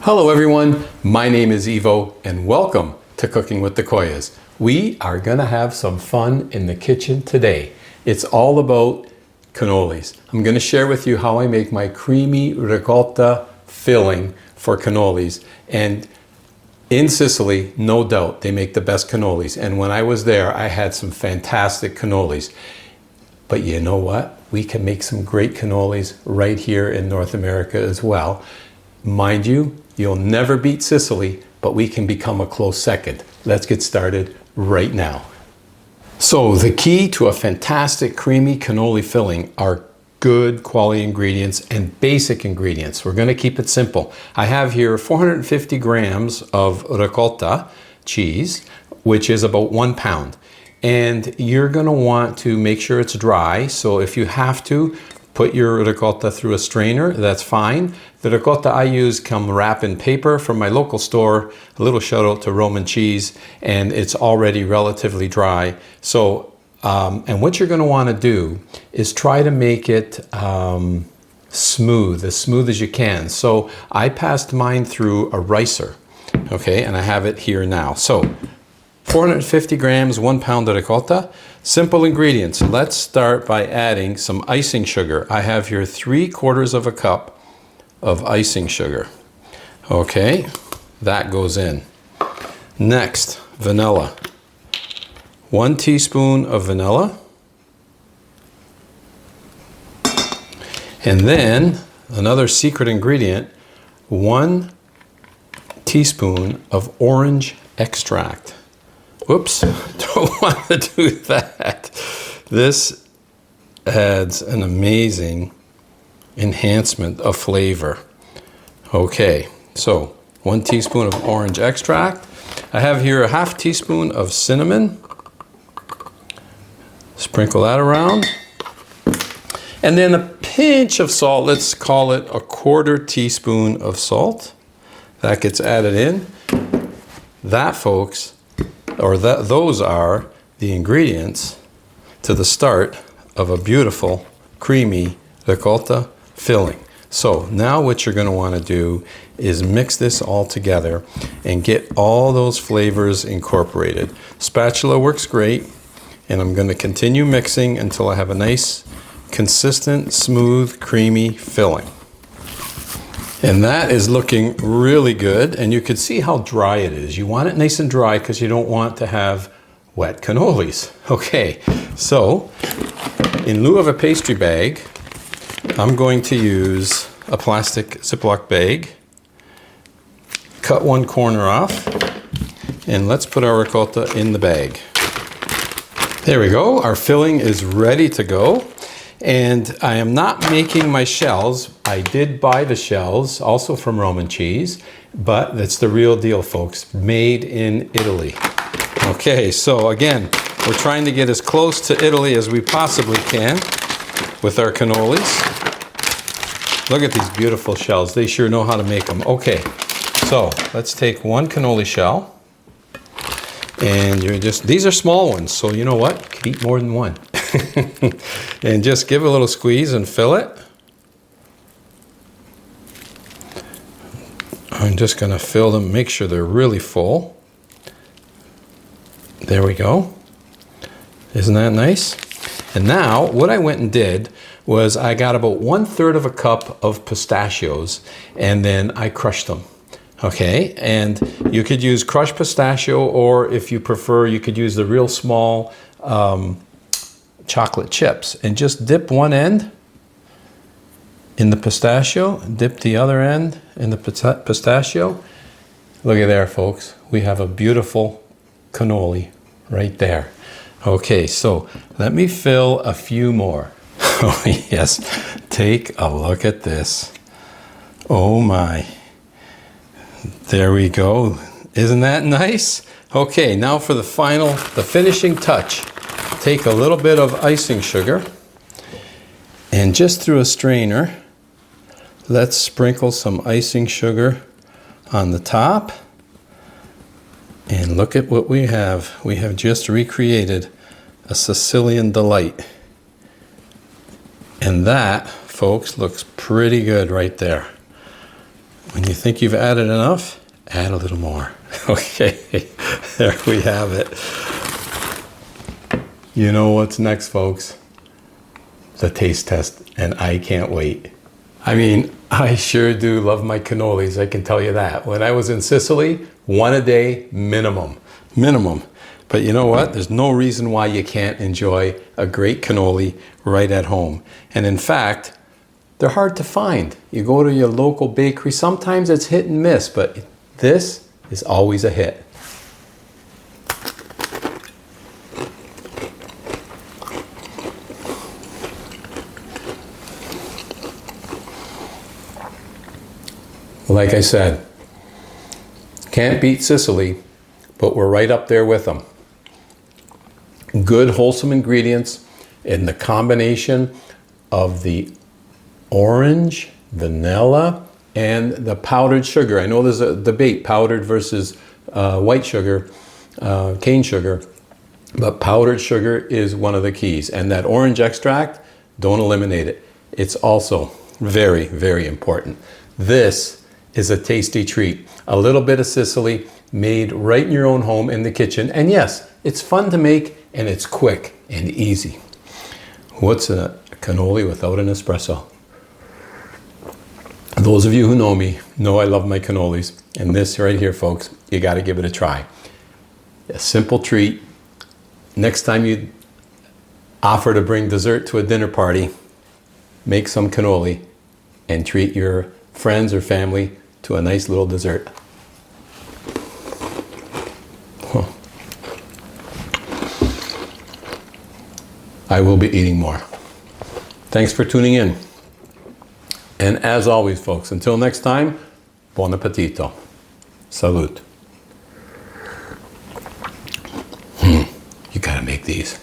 Hello everyone, my name is Ivo and welcome to Cooking with the Koyas. We are gonna have some fun in the kitchen today. It's all about cannolis. I'm gonna share with you how I make my creamy ricotta filling for cannolis. And in Sicily, no doubt, they make the best cannolis. And when I was there, I had some fantastic cannolis. But you know what? We can make some great cannolis right here in North America as well. Mind you, you'll never beat Sicily, but we can become a close second. Let's get started right now. So the key to a fantastic creamy cannoli filling are good quality ingredients and basic ingredients. We're going to keep it simple. I have here 450 grams of ricotta cheese, which is about 1 pound. And you're going to want to make sure it's dry. So if you have to, put your ricotta through a strainer, that's fine. The ricotta I use come wrapped in paper from my local store. A little shout out to Roman Cheese, and it's already relatively dry. So, and what you're gonna wanna do is try to make it smooth as you can. So I passed mine through a ricer, okay, and I have it here now. So 450 grams, 1 pound of ricotta. Simple ingredients. Let's start by adding some icing sugar. I have here 3/4 cup of icing sugar. Okay, that goes in. Next, vanilla. 1 teaspoon of vanilla. And then another secret ingredient, 1 teaspoon of orange extract. Whoops, don't want to do that. This adds an amazing enhancement of flavor. Okay, so 1 teaspoon of orange extract. I have here a 1/2 teaspoon of cinnamon. Sprinkle that around. And then a pinch of salt, let's call it a 1/4 teaspoon of salt. That gets added in. That, folks, those are the ingredients to the start of a beautiful, creamy ricotta filling. So now what you're going to want to do is mix this all together and get all those flavors incorporated. Spatula works great, and I'm going to continue mixing until I have a nice, consistent, smooth, creamy filling. And that is looking really good, and you can see how dry it is. You want it nice and dry because you don't want to have wet cannolis. Okay, so in lieu of a pastry bag, I'm going to use a plastic Ziploc bag. Cut one corner off, and let's put our ricotta in the bag. There we go, our filling is ready to go. And I am not making my shells. I did buy the shells, also from Roman Cheese, but that's the real deal, folks. Made in Italy. Okay, so again, we're trying to get as close to Italy as we possibly can with our cannolis. Look at these beautiful shells. They sure know how to make them. Okay, so let's take 1 cannoli shell. And these are small ones, so you know what? You can eat more than one. And just give a little squeeze and fill it. I'm just going to fill them, make sure they're really full. There we go. Isn't that nice? And now what I went and did was I got about 1/3 cup of pistachios, and then I crushed them. Okay, and you could use crushed pistachio, or if you prefer, you could use the real small chocolate chips, and just dip one end in the pistachio, dip the other end in the pistachio. Look at there, folks. We have a beautiful cannoli right there. Okay, so let me fill a few more. Oh yes, take a look at this. Oh my. There we go. Isn't that nice? Okay, now for the finishing touch. Take a little bit of icing sugar, and just through a strainer, let's sprinkle some icing sugar on the top. And look at what we have. We have just recreated a Sicilian delight. And that, folks, looks pretty good right there. When you think you've added enough, add a little more. Okay, there we have it. You know what's next, folks? The taste test, and I can't wait. I mean, I sure do love my cannolis, I can tell you that. When I was in Sicily, one a day minimum. But you know what? There's no reason why you can't enjoy a great cannoli right at home. And in fact, they're hard to find. You go to your local bakery, sometimes it's hit and miss, but this is always a hit. Like I said, can't beat Sicily, but we're right up there with them. Good, wholesome ingredients in the combination of the orange, vanilla, and the powdered sugar. I know there's a debate, powdered versus white sugar, cane sugar, but powdered sugar is one of the keys. And that orange extract, don't eliminate it. It's also very, very important. This is a tasty treat. A little bit of Sicily made right in your own home in the kitchen. And yes, it's fun to make and it's quick and easy. What's a cannoli without an espresso? Those of you who know me know I love my cannolis. And this right here, folks, you got to give it a try. A simple treat. Next time you offer to bring dessert to a dinner party, make some cannoli and treat your friends or family to a nice little dessert. Huh. I will be eating more. Thanks for tuning in. And as always, folks, until next time, buon appetito. Salute. You gotta make these.